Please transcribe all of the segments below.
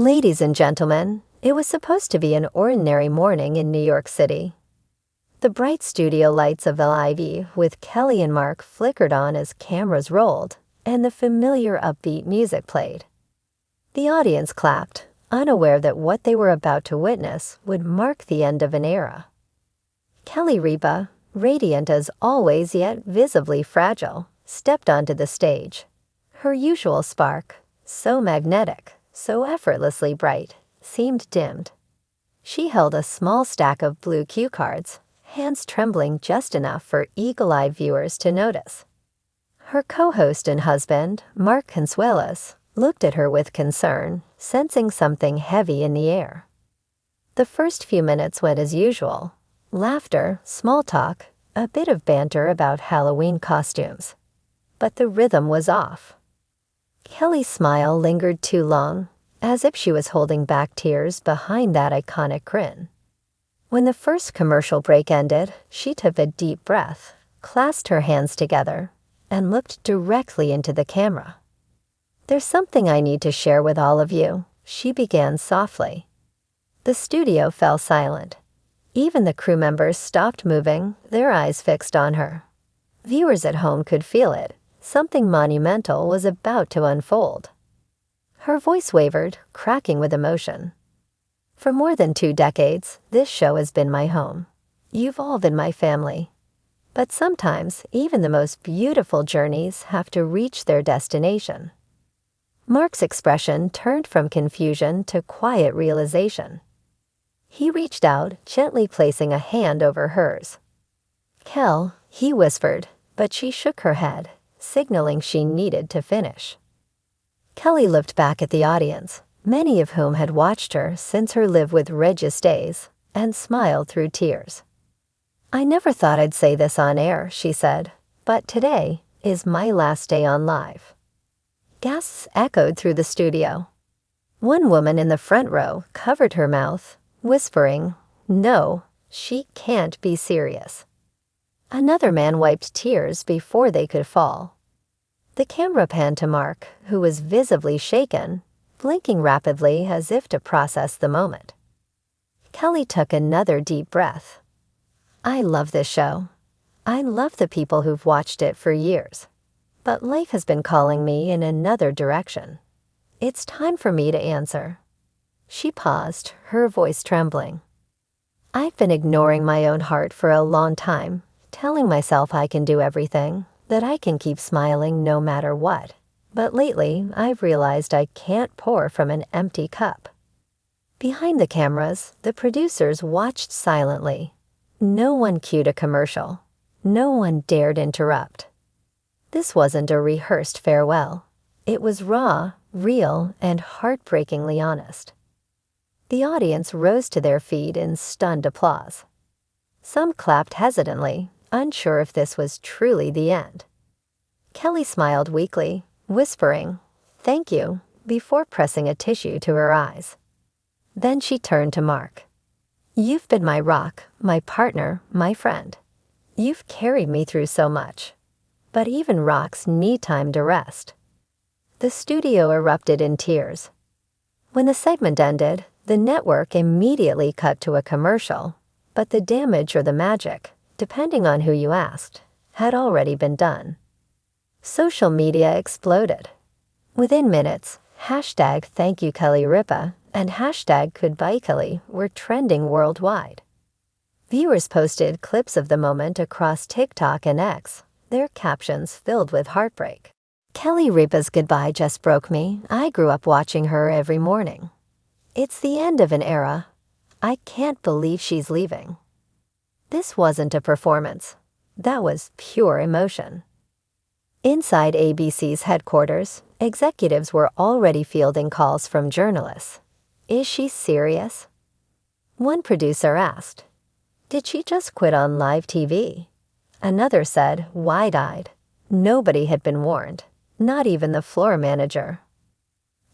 Ladies and gentlemen, it was supposed to be an ordinary morning in New York City. The bright studio lights of LIV with Kelly&Mark flickered on as cameras rolled, and the familiar upbeat music played. The audience clapped, unaware that what they were about to witness would mark the end of an era. Ripa, radiant as always yet visibly fragile, stepped onto the stage. Her usual spark, so magnetic, so effortlessly bright, seemed dimmed. She held a small stack of blue cue cards, hands trembling just enough for eagle-eyed viewers to notice. Her co-host and husband, Mark Consuelos, looked at her with concern, sensing something heavy in the air. The first few minutes went as usual. Laughter, small talk, a bit of banter about Halloween costumes. But the rhythm was off. Kelly's smile lingered too long, as if she was holding back tears behind that iconic grin. When the first commercial break ended, she took a deep breath, clasped her hands together, and looked directly into the camera. "There's something I need to share with all of you," she began softly. The studio fell silent. Even the crew members stopped moving, their eyes fixed on her. Viewers at home could feel it. Something monumental was about to unfold. Her voice wavered, cracking with emotion. "For more than 2 decades, this show has been my home. You've all been my family. But sometimes, even the most beautiful journeys have to reach their destination." Mark's expression turned from confusion to quiet realization. He reached out, gently placing a hand over hers. "Kel," he whispered, but she shook her head, signaling she needed to finish. Kelly looked back at the audience, many of whom had watched her since her Live with Regis days, and smiled through tears. "I never thought I'd say this on air," she said, "but today is my last day on live." Gasps echoed through the studio. One woman in the front row covered her mouth, whispering, "No, she can't be serious." Another man wiped tears before they could fall. The camera panned to Mark, who was visibly shaken, blinking rapidly as if to process the moment. Kelly took another deep breath. "I love this show. I love the people who've watched it for years. But life has been calling me in another direction. It's time for me to answer." She paused, her voice trembling. "I've been ignoring my own heart for a long time, telling myself I can do everything, that I can keep smiling no matter what. But lately, I've realized I can't pour from an empty cup." Behind the cameras, the producers watched silently. No one cued a commercial. No one dared interrupt. This wasn't a rehearsed farewell. It was raw, real, and heartbreakingly honest. The audience rose to their feet in stunned applause. Some clapped hesitantly, unsure if this was truly the end. Kelly smiled weakly, whispering, "Thank you," before pressing a tissue to her eyes. Then she turned to Mark. "You've been my rock, my partner, my friend. You've carried me through so much. But even rocks need time to rest." The studio erupted in tears. When the segment ended, the network immediately cut to a commercial, but the damage or the magic, depending on who you asked, had already been done. Social media exploded. Within minutes, hashtag Thank You Kelly Ripa and hashtag Goodbye Kelly were trending worldwide. Viewers posted clips of the moment across TikTok and X, their captions filled with heartbreak. "Kelly Ripa's goodbye just broke me. I grew up watching her every morning. It's the end of an era. I can't believe she's leaving." This wasn't a performance. That was pure emotion. Inside ABC's headquarters, executives were already fielding calls from journalists. "Is she serious?" One producer asked, "Did she just quit on live TV?" Another said, wide-eyed, nobody had been warned, not even the floor manager.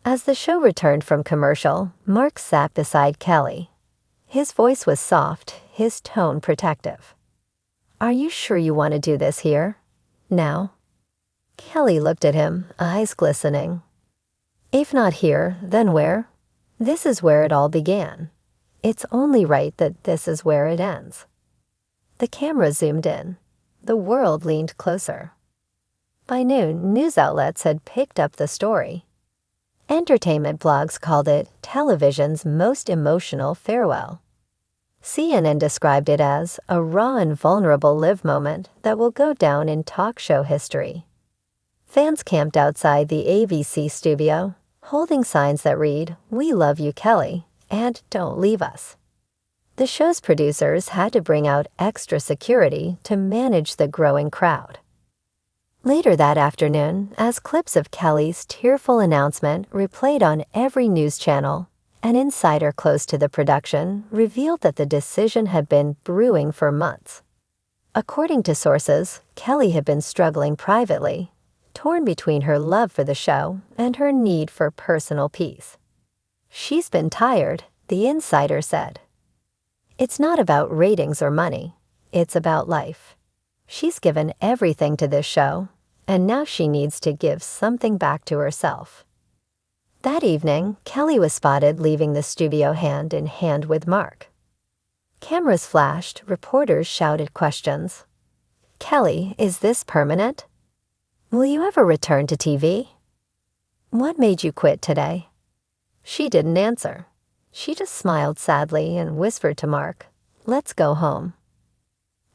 As the show returned from commercial, Mark sat beside Kelly. His voice was soft, his tone protective. "Are you sure you want to do this here? Now?" Kelly looked at him, eyes glistening. "If not here, then where?" This is where it all began. It's only right that this is where it ends. The camera zoomed in. The world leaned closer. By noon, news outlets had picked up the story. Entertainment blogs called it television's most emotional farewell. CNN described it as a raw and vulnerable live moment that will go down in talk show history. Fans camped outside the ABC studio, holding signs that read, "We love you, Kelly," and "Don't leave us." The show's producers had to bring out extra security to manage the growing crowd. Later that afternoon, as clips of Kelly's tearful announcement replayed on every news channel, an insider close to the production revealed that the decision had been brewing for months. According to sources, Kelly had been struggling privately, torn between her love for the show and her need for personal peace. "She's been tired," the insider said. "It's not about ratings or money. It's about life. She's given everything to this show, and now she needs to give something back to herself." That evening, Kelly was spotted leaving the studio hand in hand with Mark. Cameras flashed, reporters shouted questions. "Kelly, is this permanent? Will you ever return to TV? What made you quit today?" She didn't answer. She just smiled sadly and whispered to Mark, "Let's go home."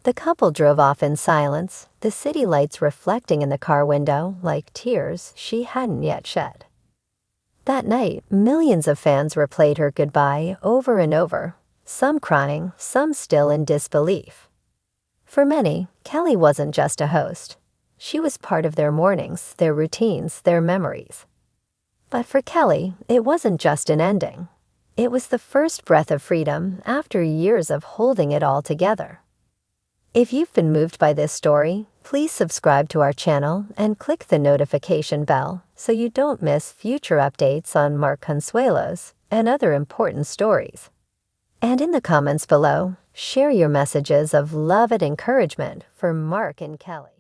The couple drove off in silence, the city lights reflecting in the car window like tears she hadn't yet shed. That night, millions of fans replayed her goodbye over and over, some crying, some still in disbelief. For many, Kelly wasn't just a host. She was part of their mornings, their routines, their memories. But for Kelly, it wasn't just an ending. It was the first breath of freedom after years of holding it all together. If you've been moved by this story, please subscribe to our channel and click the notification bell so you don't miss future updates on Mark Consuelos and other important stories. And in the comments below, share your messages of love and encouragement for Mark and Kelly.